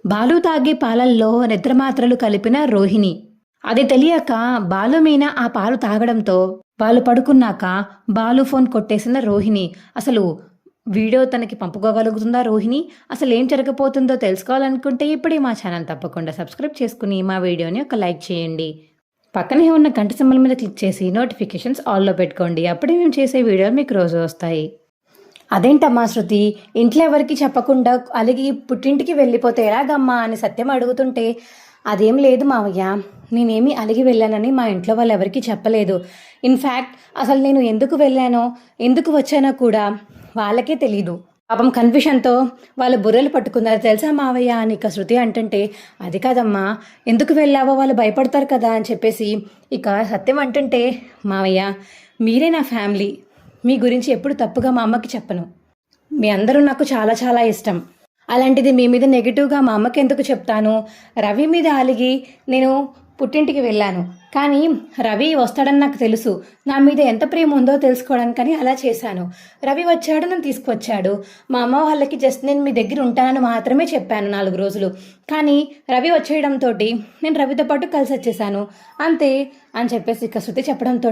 బాలు తాగే పాలల్లో నిద్రమాత్రలు కలిపిన రోహిణి. అది తెలియక బాలు మీన ఆ పాలు తాగడంతో వాళ్ళు పడుకున్నాక బాలు ఫోన్ కొట్టేసిన రోహిణి. అసలు వీడియో తనకి పంపుకోగలుగుతుందా రోహిణి? అసలు ఏం జరగబోతుందో తెలుసుకోవాలనుకుంటే ఇప్పుడే మా ఛానల్ తప్పకుండా సబ్స్క్రైబ్ చేసుకుని మా వీడియోని ఒక లైక్ చేయండి. పక్కనే ఉన్న గంట సింబల్ మీద క్లిక్ చేసి నోటిఫికేషన్స్ ఆల్లో పెట్టుకోండి. అప్పుడే మేము చేసే వీడియోలు మీకు రోజు వస్తాయి. అదేంటమ్మా శృతి, ఇంట్లో ఎవరికి చెప్పకుండా అలిగి పుట్టింటికి వెళ్ళిపోతే ఎలాగమ్మా అని సత్యం అడుగుతుంటే, అదేం లేదు మావయ్య, నేనేమి అలిగి వెళ్ళానని మా ఇంట్లో వాళ్ళు ఎవరికి చెప్పలేదు. ఇన్ఫ్యాక్ట్ అసలు నేను ఎందుకు వెళ్ళానో ఎందుకు వచ్చానో కూడా వాళ్ళకే తెలీదు. పాపం కన్ఫ్యూషన్తో వాళ్ళ బుర్రలు పట్టుకున్నారు తెలుసా మావయ్య అని ఇక శృతి అంటుంటే, అది కాదమ్మా, ఎందుకు వెళ్ళావో వాళ్ళు భయపడతారు కదా అని చెప్పేసి ఇక సత్యం అంటుంటే, మావయ్య మీరే నా ఫ్యామిలీ, మీ గురించి ఎప్పుడు తప్పుగా మా అమ్మకి చెప్పను. మీ అందరూ నాకు చాలా చాలా ఇష్టం. అలాంటిది మీ మీద నెగిటివ్గా మా అమ్మకి ఎందుకు చెప్తాను? రవి మీద అలిగి నేను పుట్టింటికి వెళ్ళాను, కానీ రవి వస్తాడని నాకు తెలుసు. నా మీద ఎంత ప్రేమ ఉందో తెలుసుకోవడానికని అలా చేశాను. రవి వచ్చాడు, నన్ను తీసుకొచ్చాడు. మా అమ్మ వాళ్ళకి జస్ట్ నేను మీ దగ్గర ఉంటానని మాత్రమే చెప్పాను 4 రోజులు. కానీ రవి వచ్చేయడంతో నేను రవితో పాటు కలిసి వచ్చేసాను అంతే అని చెప్పేసి ఇక శృతి చెప్పడంతో,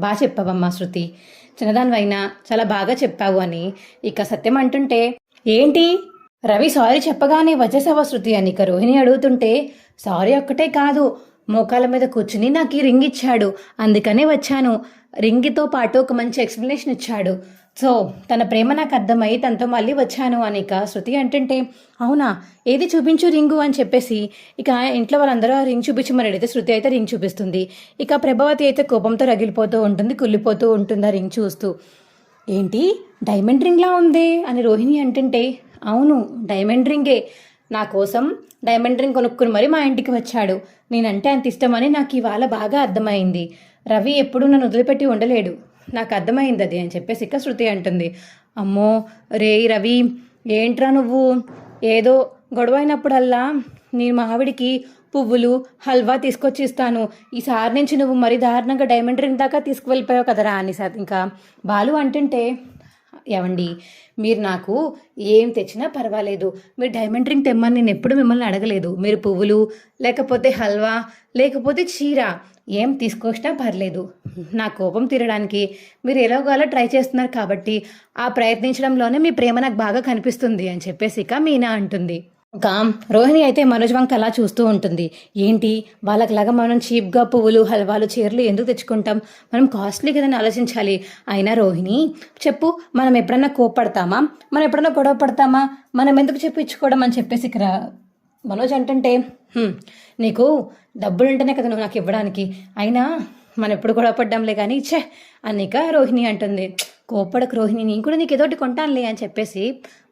బాగా చెప్పావమ్మా శృతి, చిన్నదానివైనా చాలా బాగా చెప్పావు అని ఇక సత్యం అంటుంటే, ఏంటి రవి సారీ చెప్పగానే వచ్చేసావా శృతి అని ఇక రోహిణి అడుగుతుంటే, సారీ ఒక్కటే కాదు, మోకాల మీద కూర్చుని నాకు ఈ రింగ్ ఇచ్చాడు, అందుకనే వచ్చాను. రింగ్తో పాటు ఒక మంచి ఎక్స్ప్లెనేషన్ ఇచ్చాడు. సో తన ప్రేమ నాకు అర్థమై తనతో మళ్ళీ వచ్చాను అని ఇక శృతి అంటుంటే, అవునా, ఏది చూపించు రింగు అని చెప్పేసి ఇక ఇంట్లో వాళ్ళందరూ ఆ రింగ్ చూపించమని అడిగితే శృతి అయితే రింగ్ చూపిస్తుంది. ఇక ప్రభావతి అయితే కోపంతో రగిలిపోతూ ఉంటుంది, కుళ్ళిపోతూ ఉంటుంది ఆ రింగ్ చూస్తూ. ఏంటి డైమండ్ రింగ్లా ఉంది అని రోహిణి అంటుంటే, అవును డైమండ్ రింగే, నా కోసం డైమండ్ రింగ్ కొనుక్కుని మరి మా ఇంటికి వచ్చాడు. నేనంటే అంత ఇష్టమని నాకు ఇవాళ బాగా అర్థమైంది. రవి ఎప్పుడూ నన్ను వదిలిపెట్టి ఉండలేడు, నాకు అర్థమైంది అది అని చెప్పేసి ఇక శృతి అంటుంది. అమ్మో రే రవి, ఏంట్రా నువ్వు, ఏదో గొడవ అయినప్పుడల్లా నేను మా ఆవిడికి పువ్వులు హల్వా తీసుకొచ్చి ఇస్తాను, ఈసారి నుంచి నువ్వు మరీ దారుణంగా డైమండ్ రింగ్ దాకా తీసుకువెళ్ళిపోయావు కదరా అని ఇంకా బాలు అంటుంటే, ఏవండి మీరు నాకు ఏం తెచ్చినా పర్వాలేదు, మీరు డైమండ్ రింగ్ తెమ్మని నేను ఎప్పుడు మిమ్మల్ని అడగలేదు. మీరు పువ్వులు లేకపోతే హల్వా లేకపోతే చీర ఏం తీసుకొచ్చినా పర్లేదు. నా కోపం తీరడానికి మీరు ఎలాగోలా ట్రై చేస్తున్నారు కాబట్టి ఆ ప్రయత్నించడంలోనే మీ ప్రేమ నాకు బాగా కనిపిస్తుంది అని చెప్పేసి ఇక మీనా అంటుంది. ఇంకా రోహిణి అయితే మనోజ్ వంక అలా చూస్తూ ఉంటుంది. ఏంటి వాళ్ళకిలాగా మనం చీప్గా పువ్వులు హల్వాలు చీరలు ఎందుకు తెచ్చుకుంటాం, మనం కాస్ట్లీ కదని ఆలోచించాలి. అయినా రోహిణి చెప్పు, మనం ఎప్పుడన్నా కోప్పడతామా, మనం ఎప్పుడన్నా గొడవ పడతామా, మనం ఎందుకు చెప్పించుకోవడం అని చెప్పేసి ఇక్కడ మనోజ్ అంటుంటే, నీకు డబ్బులుంటేనే కదా నువ్వు నాకు ఇవ్వడానికి, అయినా మనం ఎప్పుడు గొడవ పడ్డాంలే కానీ ఇచ్చే అనిక రోహిణి అంటుంది. కోప్పడకు రోహిణి, నేను కూడా నీకు ఏదోటి కొంటానులే అని చెప్పేసి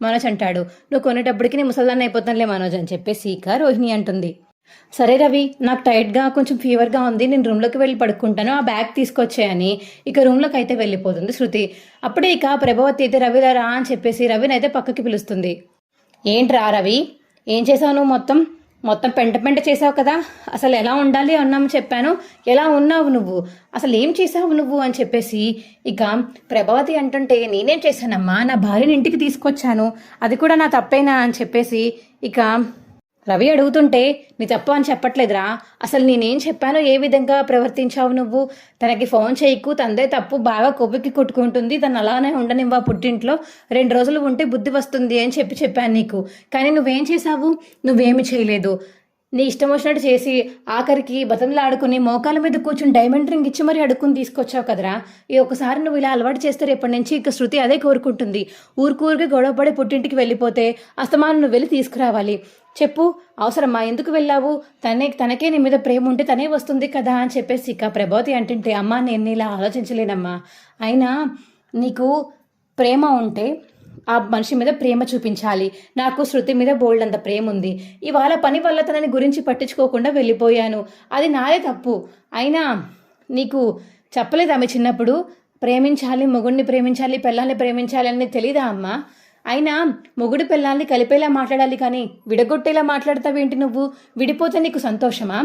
మనోజ్ అంటాడు. నువ్వు కొనేటప్పటికి నేను ముసల్దాన్ని అయిపోతానులే మనోజ్ అని చెప్పేసి ఇక రోహిణి అంటుంది. సరే రవి, నాకు టైట్గా కొంచెం ఫీవర్గా ఉంది, నేను రూమ్లోకి వెళ్ళి పడుకుంటాను, ఆ బ్యాగ్ తీసుకొచ్చాయని ఇక రూమ్లోకి అయితే వెళ్ళిపోతుంది శృతి. అప్పుడే ఇక ప్రభావతి అయితే రవిలా రా అని చెప్పేసి రవిని అయితే పక్కకి పిలుస్తుంది. ఏంట్రా రవి, ఏం చేసావు నువ్వు, మొత్తం పెంట చేసావు కదా, అసలు ఎలా ఉండాలి అన్నాము చెప్పాను, ఎలా ఉన్నావు నువ్వు, అసలు ఏం చేసావు నువ్వు అని చెప్పేసి ఇక ప్రభావతి అంటుంటే, నేనేం చేశానమ్మా, నా భార్యని ఇంటికి తీసుకొచ్చాను, అది కూడా నా తప్పేనా అని చెప్పేసి ఇక రవి అడుగుతుంటే, నీ తప్పు అని చెప్పట్లేదురా, అసలు నేనేం చెప్పానో, ఏ విధంగా ప్రవర్తించావు నువ్వు, తనకి ఫోన్ చేయకు, తందే తప్పు, బాగా కొవ్వుకి కొట్టుకుంటుంది, తను అలానే ఉండనివ్వా, పుట్టింట్లో 2 రోజులు ఉంటే బుద్ధి వస్తుంది అని చెప్పాను నీకు, కానీ నువ్వేం చేసావు, నువ్వేమి చేయలేదు. నీ ఇష్టం వచ్చినట్టు చేసి ఆఖరికి బతంలాడుకుని మోకాల మీద కూర్చుని డైమండ్ రింగ్ ఇచ్చి మరీ అడుక్కుని తీసుకొచ్చావు కదరా. ఈ ఒకసారి నువ్వు ఇలా అలవాటు చేస్తే రేపటి నుంచి ఇక శృతి అదే కోరుకుంటుంది. ఊరికూరికి గొడవపడి పుట్టింటికి వెళ్ళిపోతే అస్తమానం నువ్వు వెళ్ళి తీసుకురావాలి. చెప్పు, అవసరమా, ఎందుకు వెళ్ళావు, తనకే నీ మీద ప్రేమ ఉంటే తనే వస్తుంది కదా అని చెప్పేసి ఇక ప్రభావతి అంటుంటే, అమ్మా నేను ఇలా ఆలోచించలేనమ్మా, అయినా నీకు ప్రేమ ఉంటే ఆ మనిషి మీద ప్రేమ చూపించాలి. నాకు శృతి మీద బోల్డ్ అంత ప్రేమ ఉంది. ఇవాళ పని వల్ల తనని గురించి పట్టించుకోకుండా వెళ్ళిపోయాను, అది నాదే తప్పు. అయినా నీకు చెప్పలేదు ఆమె చిన్నప్పుడు, ప్రేమించాలి, మొగుడిని ప్రేమించాలి, పిల్లల్ని ప్రేమించాలి అని తెలీదా అమ్మా? అయినా మొగుడు పిల్లల్ని కలిపేలా మాట్లాడాలి కానీ విడగొట్టేలా మాట్లాడతావేంటి నువ్వు, విడిపోతే నీకు సంతోషమా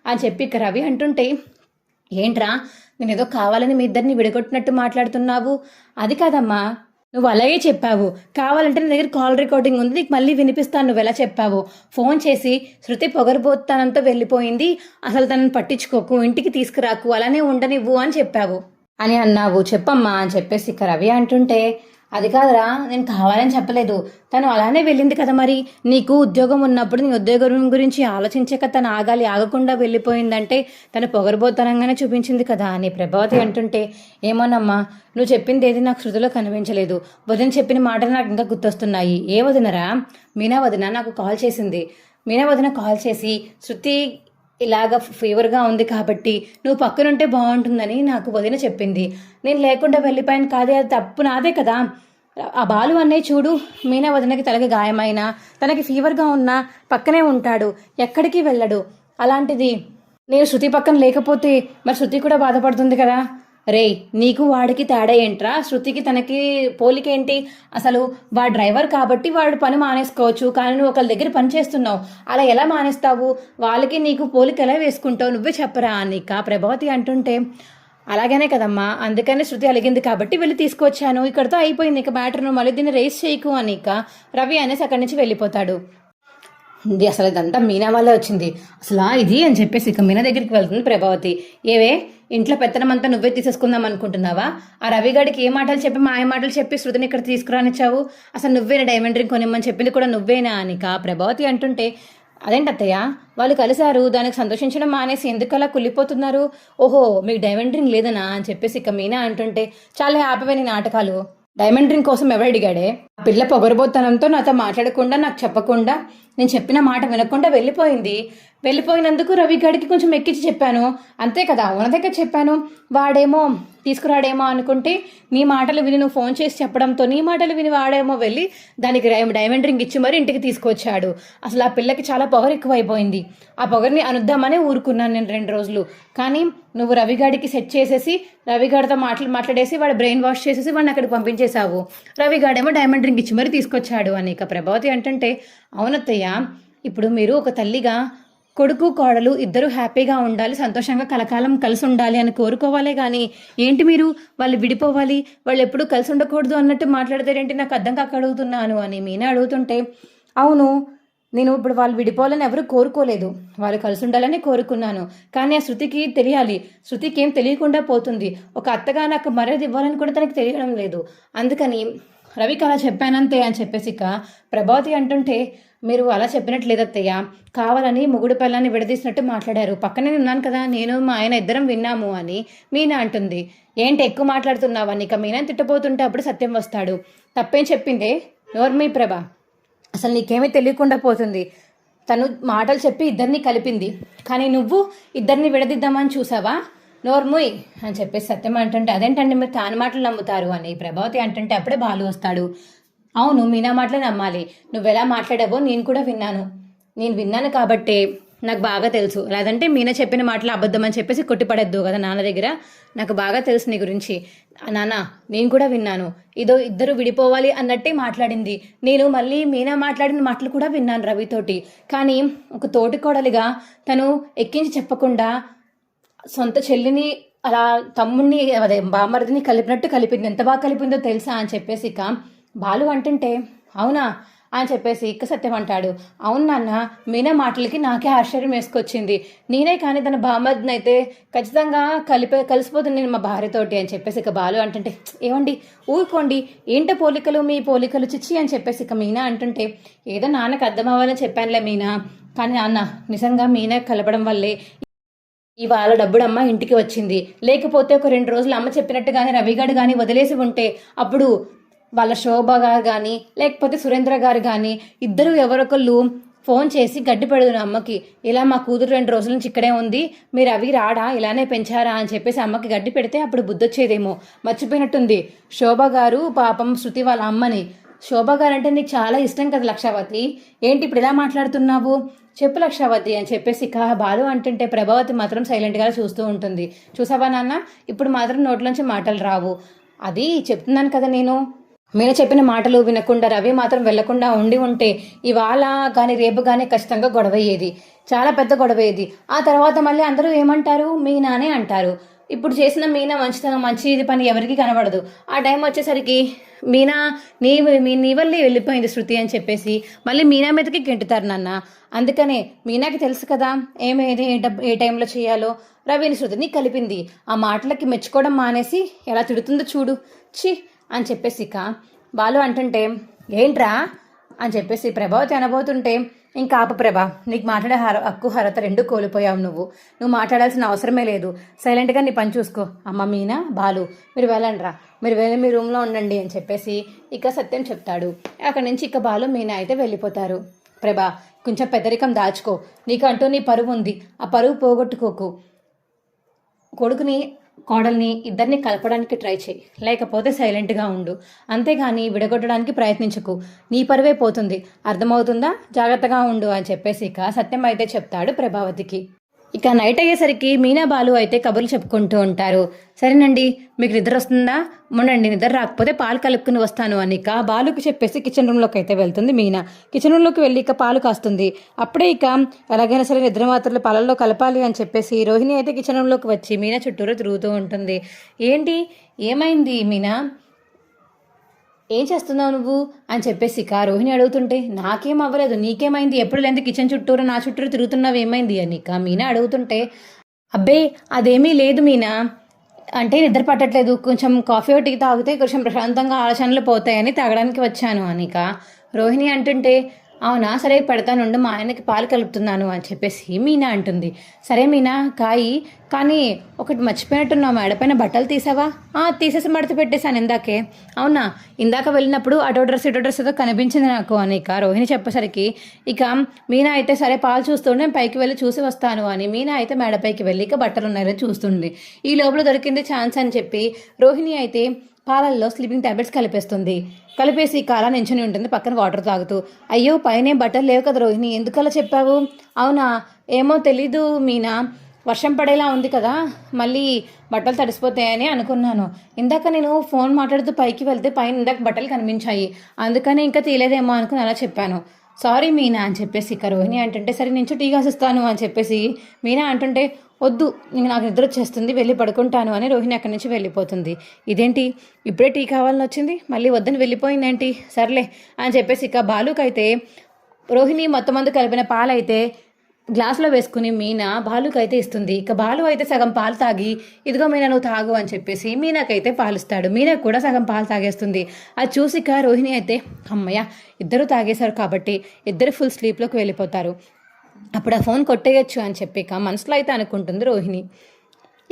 అని చెప్పి ఇక రవి అంటుంటే, ఏంట్రా నేనేదో కావాలని మీ ఇద్దరిని విడగొట్టినట్టు మాట్లాడుతున్నావు, అది కాదమ్మా, నువ్వు అలాగే చెప్పావు. కావాలంటే నీ దగ్గర కాల్ రికార్డింగ్ ఉంది, నీకు మళ్ళీ వినిపిస్తాను నువ్వు ఎలా చెప్పావు. ఫోన్ చేసి శృతి పొగరబోతనంతో వెళ్ళిపోయింది, అసలు తనని పట్టించుకోకు, ఇంటికి తీసుకురాకు, అలానే ఉండనివ్వు అని చెప్పావు అని అన్నావు. చెప్పమ్మా అని చెప్పేసి ఇక రవి అంటుంటే, అది కాదురా, నేను కావాలని చెప్పలేదు, తను అలానే వెళ్ళింది కదా, మరి నీకు ఉద్యోగం ఉన్నప్పుడు నీ ఉద్యోగం గురించి ఆలోచించక తను ఆగకుండా వెళ్ళిపోయిందంటే తను పొగరబోతనంగానే చూపించింది కదా అని ప్రభావతి అంటుంటే, ఏమోనమ్మా, నువ్వు చెప్పింది ఏది నాకు శృతిలో కనిపించలేదు. వదిన చెప్పిన మాటలు నాకు ఇంకా గుర్తొస్తున్నాయి. ఏ వదినరా? మీనా వదిన నాకు కాల్ చేసింది. మీనా వదిన కాల్ చేసి, శృతి ఇలాగ ఫీవర్గా ఉంది కాబట్టి నువ్వు పక్కనుంటే బాగుంటుందని నాకు వదిన చెప్పింది. నేను లేకుండా వెళ్ళిపోయాను కాదే, అది తప్పు నాదే కదా. ఆ బాలు అన్నయ్య చూడు, మీనా వదినకి తలకి గాయమైనా తనకి ఫీవర్గా ఉన్నా పక్కనే ఉంటాడు, ఎక్కడికి వెళ్ళడు. అలాంటిది నేను శృతి పక్కన లేకపోతే మరి శృతి కూడా బాధపడుతుంది కదా. రే, నీకు వాడికి తేడా ఏంట్రా? శృతికి తనకి పోలికేంటి? అసలు వాడు డ్రైవర్ కాబట్టి వాడు పని మానేసుకోవచ్చు, కానీ నువ్వు ఒకళ్ళ దగ్గర పని చేస్తున్నావు, అలా ఎలా మానేస్తావు? వాళ్ళకి నీకు పోలిక ఎలా వేసుకుంటావు? నువ్వే చెప్పరా అనిక ప్రభావతి అంటుంటే, అలాగనే కదమ్మా, అందుకనే శృతి అలిగింది కాబట్టి వెళ్ళి తీసుకొచ్చాను, ఇక్కడితో అయిపోయింది ఇక మ్యాటర్ను, మళ్ళీ దీన్ని రేస్ చేయకు అనిక రవి అనేసి అక్కడి నుంచి వెళ్ళిపోతాడు. ఇది అసలు ఇదంతా మీనా వల్లే వచ్చింది అసలు ఇది అని చెప్పేసి ఇక మీనా దగ్గరికి వెళ్తుంది ప్రభావతి. ఏవే, ఇంట్లో పెత్తనమంతా నువ్వే తీసేసుకుందాం అనుకుంటున్నావా? ఆ రవిగాడికి ఏ మాటలు చెప్పి మాయ మాటలు చెప్పి శృతిని ఇక్కడ తీసుకురానిచ్చావు? అసలు నువ్వేనా డైమండ్ రింగ్ కొనిమ్మని చెప్పింది కూడా నువ్వేనా అనిక ప్రభావతి అంటుంటే, అదేంటత్తయ్య, వాళ్ళు కలిశారు, దానికి సంతోషించడం మానేసి ఎందుకు అలా కుళ్ళిపోతున్నారు? ఓహో, మీకు డైమండ్ రింగ్ లేదనా అని చెప్పేసి ఇక మీనా అంటుంటే, చాలా హ్యాపీవే నీ నాటకాలు. డైమండ్ రింగ్ కోసం ఎవరు అడిగాడే? ఆ పిల్ల పొగరబోతనంతో నాతో మాట్లాడకుండా, నాకు చెప్పకుండా, నేను చెప్పిన మాట వినకుండా వెళ్ళిపోయినందుకు రవి గడికి కొంచెం ఎక్కించి చెప్పాను, అంతే కదా, ఉన్నదగ్గర చెప్పాను. వాడేమో తీసుకురాడేమో అనుకుంటే నీ మాటలు విని నువ్వు ఫోన్ చేసి చెప్పడంతో నీ మాటలు విని వాడేమో వెళ్ళి దానికి డైమండ్ రింగ్ ఇచ్చి మరి ఇంటికి తీసుకొచ్చాడు. అసలు ఆ పిల్లకి చాలా పొగరు ఎక్కువైపోయింది. ఆ పొగర్ని అనుద్దామనే ఊరుకున్నాను నేను 2 రోజులు. కానీ నువ్వు రవిగాడికి సెట్ చేసేసి రవిగాడితో మాట్లాడేసి వాడు బ్రెయిన్ వాష్ చేసేసి వాడిని అక్కడికి పంపించేశావు. రవిగాడేమో డైమండ్ రింగ్ ఇచ్చి మరి తీసుకొచ్చాడు అని ఇక ప్రభావతి అంటుంటే, అవునత్తయ్య, ఇప్పుడు మీరు ఒక తల్లిగా కొడుకు కోడలు ఇద్దరు హ్యాపీగా ఉండాలి, సంతోషంగా కలకాలం కలిసి ఉండాలి అని కోరుకోవాలే కానీ ఏంటి మీరు వాళ్ళు విడిపోవాలి, వాళ్ళు ఎప్పుడూ కలిసి ఉండకూడదు అన్నట్టు మాట్లాడతారేంటి? నాకు అర్థం కాక అడుగుతున్నాను అని మీనా అడుగుతుంటే, అవును, నేను ఇప్పుడు వాళ్ళు విడిపోవాలని ఎవరు కోరుకోలేదు, వాళ్ళు కలిసి ఉండాలని కోరుకున్నాను. కానీ ఆ శృతికి తెలియాలి, శృతికి ఏం తెలియకుండా పోతుంది. ఒక అత్తగా నాకు మర్యాద ఇవ్వాలని కూడా తనకు తెలియడం లేదు. అందుకని రవికి అలా చెప్పానంతే అని చెప్పేసి ఇక ప్రభావతి అంటుంటే, మీరు అలా చెప్పినట్టు లేదత్తయ్య, కావాలని మొగుడు పిల్లాన్ని విడదీసినట్టు మాట్లాడారు, పక్కనే ఉన్నాను కదా, నేను మా ఆయన ఇద్దరం విన్నాము అని మీనా అంటుంది. ఏంటి ఎక్కువ మాట్లాడుతున్నావని ఇక మీనా తిట్టబోతుంటే అప్పుడు సత్యం వస్తాడు. తప్పేం చెప్పిందే నోర్మీ ప్రభ, అసలు నీకేమీ తెలియకుండా పోతుంది. తను మాటలు చెప్పి ఇద్దరిని కలిపింది, కానీ నువ్వు ఇద్దరిని విడదిద్దామని చూసావా? నోర్ముయ్ అని చెప్పేసి సత్యం అంటుంటే, అదేంటండి మీరు తాను మాటలు నమ్ముతారు అని ప్రభావతి అంటుంటే అప్పుడే బాలు వస్తాడు. అవును, మీనా మాటలే నమ్మాలి, నువ్వెలా మాట్లాడావో నేను కూడా విన్నాను కాబట్టే నాకు బాగా తెలుసు. లేదంటే మీనా చెప్పిన మాటలు అబద్ధం అని చెప్పేసి కొట్టిపడద్దు కదా నాన్న దగ్గర. నాకు బాగా తెలుసు నీ గురించి నాన్న, నేను కూడా విన్నాను. ఇద్దరు విడిపోవాలి అన్నట్టే మాట్లాడింది. నేను మళ్ళీ మీనా మాట్లాడిన మాటలు కూడా విన్నాను రవితోటి. కానీ ఒక తోటి కోడలిగా తను ఎక్కించి చెప్పకుండా సొంత చెల్లిని అలా తమ్ముడిని అదే బామర్దిని కలిపినట్టు కలిపింది. ఎంత బాగా కలిపిందో తెలుసా అని చెప్పేసి ఇక బాలు అంటుంటే, అవునా అని చెప్పేసి ఇక్క సత్యం అంటాడు. అవును నాన్న, మీనా మాటలకి నాకే ఆశ్చర్యం వేసుకొచ్చింది. నేనే కానీ తన బామర్దిని అయితే ఖచ్చితంగా కలిసిపోతుంది నేను మా భార్యతోటి అని చెప్పేసి ఇక బాలు అంటుంటే, ఏమండి ఊరుకోండి, ఏంటో పోలికలు మీ పోలికలు చిచ్చి అని చెప్పేసి ఇక మీనా అంటుంటే, ఏదో నాన్నకు అర్థం అవ్వాలని చెప్పానులే మీనా, కానీ నాన్న నిజంగా మీనా కలపడం వల్లే ఇవాళ డబ్బుడమ్మ ఇంటికి వచ్చింది. లేకపోతే ఒక 2 రోజులు అమ్మ చెప్పినట్టుగానే రవిగాడు కానీ వదిలేసి ఉంటే అప్పుడు వాళ్ళ శోభ గారు కానీ లేకపోతే సురేంద్ర గారు కానీ ఇద్దరు ఎవరొకళ్ళు ఫోన్ చేసి గడ్డి పెడదును అమ్మకి, ఇలా మా కూతురు 2 రోజుల నుంచి ఇక్కడే ఉంది, మీరు అవి రాడా, ఇలానే పెంచారా అని చెప్పేసి అమ్మకి గడ్డి పెడితే అప్పుడు బుద్ధొచ్చేదేమో. మర్చిపోయినట్టుంది శోభ గారు పాపం శృతి వాళ్ళ అమ్మని. శోభ గారు అంటే నీకు చాలా ఇష్టం కదా లక్షావతి, ఏంటి ఇప్పుడు ఇలా మాట్లాడుతున్నావు, చెప్పు లక్షావతి అని చెప్పేసి ఇక బాలు అంటుంటే ప్రభావతి మాత్రం సైలెంట్గా చూస్తూ ఉంటుంది. చూసావా నాన్న, ఇప్పుడు మాత్రం నోట్లోంచి మాటలు రావు. అది చెప్తున్నాను కదా నేను, మీన చెప్పిన మాటలు వినకుండా రవి మాత్రం వెళ్లకుండా ఉంటే ఇవాళ కానీ రేపు కానీ ఖచ్చితంగా గొడవ అయ్యేది, చాలా పెద్ద గొడవ అయ్యేది. ఆ తర్వాత మళ్ళీ అందరూ ఏమంటారు, మీనానే అంటారు. ఇప్పుడు చేసిన మీనా మంచితనం మంచి పని ఎవరికి కనబడదు. ఆ టైం వచ్చేసరికి మీనా నీ వల్లే వెళ్ళిపోయింది శృతి అని చెప్పేసి మళ్ళీ మీనా మీదకి గెంటుతారు నాన్న. అందుకనే మీనాకి తెలుసు కదా ఏమేది ఏ టైంలో చేయాలో. రవిని శృతిని కలిపింది. ఆ మాటలకి మెచ్చుకోవడం మానేసి ఎలా తిడుతుందో చూడు ఛీ అని చెప్పేసి ఇక బాలు అంటుంటే ఏంట్రా అని చెప్పేసి ప్రభావతి అనబోతుంటే ఇంకా ఆపు ప్రభా, నీకు మాట్లాడే హక్కు అర్హత రెండు కోల్పోయావు. నువ్వు మాట్లాడాల్సిన అవసరమే లేదు. సైలెంట్గా నీ పని చూసుకో. అమ్మ మీనా బాలు మీరు వెళ్ళండి రా, మీరు వెళ్ళి మీ రూమ్లో ఉండండి అని చెప్పేసి ఇక సత్యం చెప్తాడు. అక్కడి నుంచి ఇక బాలు మీనా అయితే వెళ్ళిపోతారు. ప్రభా కొంచెం పెద్దరికం దాచుకో, నీకంటూ నీ పరువు ఉంది, ఆ పరువు పోగొట్టుకోకు. కొడుకుని కోడల్ని ఇద్దరిని కలపడానికి ట్రై చేయి, లేకపోతే సైలెంట్గా ఉండు. అంతేగాని విడగొట్టడానికి ప్రయత్నించకు, నీ పరువే పోతుంది. అర్థమవుతుందా? జాగ్రత్తగా ఉండు అని చెప్పేసి ఇక సత్యం అయితే చెప్తాడు ప్రభావతికి. ఇక నైట్ అయ్యేసరికి మీనా బాలు అయితే కబుర్లు చెప్పుకుంటూ ఉంటారు. సరేనండి, మీకు నిద్ర వస్తుందా? మొండండి, నిద్ర రాకపోతే పాలు కలుపుకుని వస్తాను అని ఇక బాలుకి చెప్పేసి కిచెన్ రూమ్లోకి అయితే వెళ్తుంది మీనా. కిచెన్ రూమ్లోకి వెళ్ళి ఇక పాలు కాస్తుంది. అప్పుడే ఇక ఎలాగైనా సరే నిద్ర మాత్రలు పాలల్లో కలపాలి అని చెప్పేసి రోహిణి అయితే కిచెన్ రూమ్లోకి వచ్చి మీనా చుట్టూరు తిరుగుతూ ఉంటుంది. ఏంటి, ఏమైంది మీనా, ఏం చేస్తున్నావు నువ్వు అని చెప్పేసి ఇక రోహిణి అడుగుతుంటే నాకేం అవ్వలేదు, నీకేమైంది, ఎప్పుడు లేదు కిచెన్ చుట్టూరు నా చుట్టూరు తిరుగుతున్నావు ఏమైంది అని ఇక మీనా అడుగుతుంటే అబ్బే అదేమీ లేదు మీనా, అంటే నిద్ర పట్టట్లేదు, కొంచెం కాఫీ టీ తాగితే కొంచెం ప్రశాంతంగా ఆలోచనలు పోతాయని తాగడానికి వచ్చాను అని ఇక రోహిణి అంటుంటే అవునా సరే పెడతానుండు, మా ఆయనకి పాలు కలుపుతున్నాను అని చెప్పేసి మీనా అంటుంది. సరే మీనా కాయి, కానీ ఒకటి మర్చిపోయినట్టున్నావు, మేడపైన బట్టలు తీసావా? తీసేసి మడత పెట్టేశాను ఇందాకే. అవునా, ఇందాక వెళ్ళినప్పుడు అటో డ్రెస్ ఇటో డ్రెస్ ఏదో కనిపించింది నాకు అని ఇక రోహిణి చెప్పేసరికి ఇక మీనా అయితే సరే పాలు చూస్తుండే పైకి వెళ్ళి చూసి వస్తాను అని మీనా అయితే మేడపైకి వెళ్ళి ఇక బట్టలు ఉన్నాయో చూస్తుంది. ఈ లోపల దొరికింది ఛాన్స్ అని చెప్పి రోహిణి అయితే పాలల్లో స్లీపింగ్ టాబ్లెట్స్ కలిపేస్తుంది. కలిపేసి కాలా నించుని ఉంటుంది పక్కన వాటర్ తాగుతూ. అయ్యో పైన బట్టలు లేవు కదా రోహిణి, ఎందుకలా చెప్పావు? అవునా, ఏమో తెలీదు మీనా, వర్షం పడేలా ఉంది కదా, మళ్ళీ బట్టలు తడిసిపోతాయని అనుకున్నాను. ఇందాక నేను ఫోన్ మాట్లాడుతూ పైకి వెళ్తే పైన ఇందాక బట్టలు కనిపించాయి, అందుకని ఇంకా తీయలేదేమో అనుకుని అలా చెప్పాను. సారీ మీనా అని చెప్పేసి ఇక రోహిణి అంటుంటే సరే నుంచి టీ కాసిస్తాను అని చెప్పేసి మీనా అంటుంటే వద్దు, ఇంక నాకు నిద్ర వచ్చేస్తుంది, వెళ్ళి పడుకుంటాను అని రోహిణి అక్కడి నుంచి వెళ్ళిపోతుంది. ఇదేంటి ఇప్పుడే టీ కావాలని వచ్చింది, మళ్ళీ వద్దని వెళ్ళిపోయిందేంటి, సర్లే అని చెప్పేసి ఇక బాలుకైతే రోహిణి మొత్తం మంది కలిపిన పాలైతే గ్లాసులో వేసుకుని మీనా బాలుకైతే ఇస్తుంది. ఇక బాలు అయితే సగం పాలు తాగి ఇదిగో మీనా నువ్వు తాగు అని చెప్పేసి మీనాకైతే పాలుస్తాడు. మీనా కూడా సగం పాలు తాగేస్తుంది. అది చూసి ఇక రోహిణి అయితే అమ్మయ్య ఇద్దరు తాగేశారు కాబట్టి ఇద్దరు ఫుల్ స్లీప్లోకి వెళ్ళిపోతారు, అప్పుడు ఆ ఫోన్ కొట్టేయచ్చు అని చెప్పి ఇక మనసులో అయితే అనుకుంటుంది రోహిణి.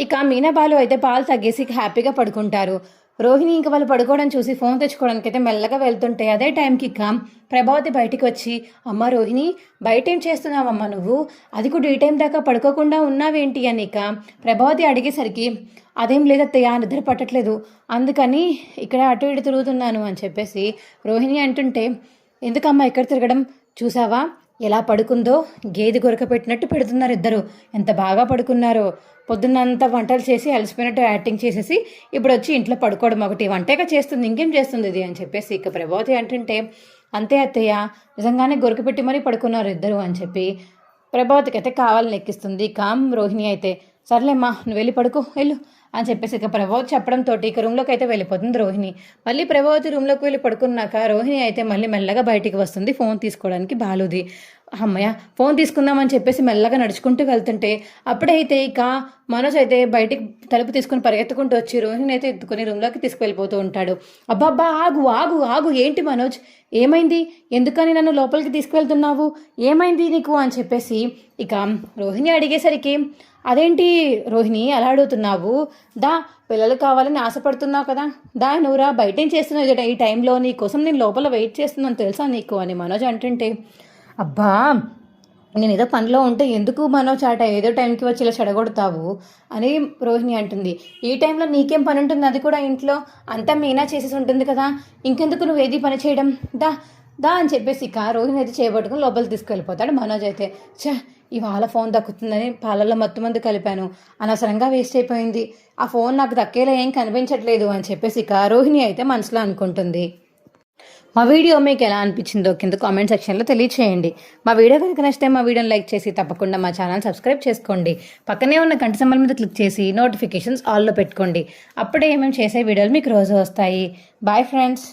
ఇక మీనా బాలు అయితే పాలు తగ్గేసి ఇక హ్యాపీగా పడుకుంటారు. రోహిణి ఇంక వాళ్ళు పడుకోవడం చూసి ఫోన్ తెచ్చుకోవడానికి అయితే మెల్లగా వెళ్తుంటే అదే టైంకి ఇక ప్రభావతి బయటికి వచ్చి అమ్మ రోహిణి బయట ఏం చేస్తున్నావమ్మా నువ్వు, అది కూడా ఈ టైం దాకా పడుకోకుండా ఉన్నావేంటి అని ఇక ప్రభావతి అడిగేసరికి అదేం లేదత్తయ్య నిద్ర పట్టట్లేదు, అందుకని ఇక్కడ అటు ఇటు తిరుగుతున్నాను అని చెప్పేసి రోహిణి అంటుంటే ఎందుకమ్మా ఇక్కడ తిరగడం, చూసావా ఎలా పడుకుందో, గేదె గొరక పెట్టినట్టు పెడుతున్నారు ఇద్దరు, ఎంత బాగా పడుకున్నారో, పొద్దున్నంతా వంటలు చేసి అలసిపోయినట్టు యాక్టింగ్ చేసేసి ఇప్పుడు వచ్చి ఇంట్లో పడుకోవడం ఒకటి వంటగా చేస్తుంది, ఇంకేం చేస్తుంది ఇది అని చెప్పేసి ఇక ప్రభావతి అంటుంటే అంతే అత్తయ్య నిజంగానే గొరక పెట్టి మరీ పడుకున్నారు ఇద్దరు అని చెప్పి ప్రభావతికి అయితే కావాలని ఎక్కిస్తుంది. కామ్ రోహిణి అయితే సర్లేమ్మా నువ్వు వెళ్ళి పడుకో వెళ్ళు అని చెప్పేసి ఇక ప్రభావతి చెప్పడంతో ఇక రూమ్లోకి అయితే వెళ్ళిపోతుంది రోహిణి. మళ్ళీ ప్రభావతి రూమ్లోకి వెళ్ళి పడుకున్నాక రోహిణి అయితే మళ్ళీ మెల్లగా బయటికి వస్తుంది ఫోన్ తీసుకోవడానికి బాలుది. అమ్మయ్య ఫోన్ తీసుకుందామని చెప్పేసి మెల్లగా నడుచుకుంటూ వెళ్తుంటే అప్పుడైతే ఇక మనోజ్ అయితే బయటికి తలుపు తీసుకుని పరిగెత్తుకుంటూ వచ్చి రోహిణి అయితే ఎత్తుకుని రూమ్లోకి తీసుకువెళ్ళిపోతూ ఉంటాడు. అబ్బాబ్బా ఆగు ఆగు ఆగు, ఏంటి మనోజ్ ఏమైంది, ఎందుకని నన్ను లోపలికి తీసుకువెళ్తున్నావు, ఏమైంది నీకు అని చెప్పేసి ఇక రోహిణి అడిగేసరికి అదేంటి రోహిణి అలా అడుగుతున్నావు, దా పిల్లలు కావాలని ఆశపడుతున్నావు కదా, దా నువ్వురా బయట ఏం చేస్తున్నావు ఈ టైంలో, నీ కోసం నేను లోపల వెయిట్ చేస్తున్నాను తెలుసా నీకు అని మనోజ్ అంటుంటే అబ్బా నేను ఏదో పనిలో ఉంటే ఎందుకు మనోజ్ ఆట ఏదో టైంకి వచ్చి ఇలా చెడగొడతావు అని రోహిణి అంటుంది. ఈ టైంలో నీకేం పని ఉంటుంది, అది కూడా ఇంట్లో అంతా మీనా చేసేసి ఉంటుంది కదా, ఇంకెందుకు నువ్వు ఏది పని చేయడం, దా దా అని చెప్పేసి ఇక రోహిణి అయితే చేయబట్టుకుని లోపలికి తీసుకెళ్ళిపోతాడు. మనోజ్ అయితే ఇవాళ ఫోన్ దక్కుతుందని పాలల్లో మొత్తం మంది కలిపాను, అనవసరంగా వేస్ట్ అయిపోయింది, ఆ ఫోన్ నాకు దక్కేలా ఏం కనిపించట్లేదు అని చెప్పేసి ఇక రోహిణి అయితే మనసులో అనుకుంటుంది. మా వీడియో మీకు ఎలా అనిపించిందో కింద కామెంట్ సెక్షన్లో తెలియచేయండి. మా వీడియో కనుక నచ్చితే మా వీడియోని లైక్ చేసి తప్పకుండా మా ఛానల్ సబ్స్క్రైబ్ చేసుకోండి. పక్కనే ఉన్న గంట సింబల్ మీద క్లిక్ చేసి నోటిఫికేషన్స్ ఆల్లో పెట్టుకోండి. అప్పుడే మేము చేసే వీడియోలు మీకు రోజు వస్తాయి. Bye friends.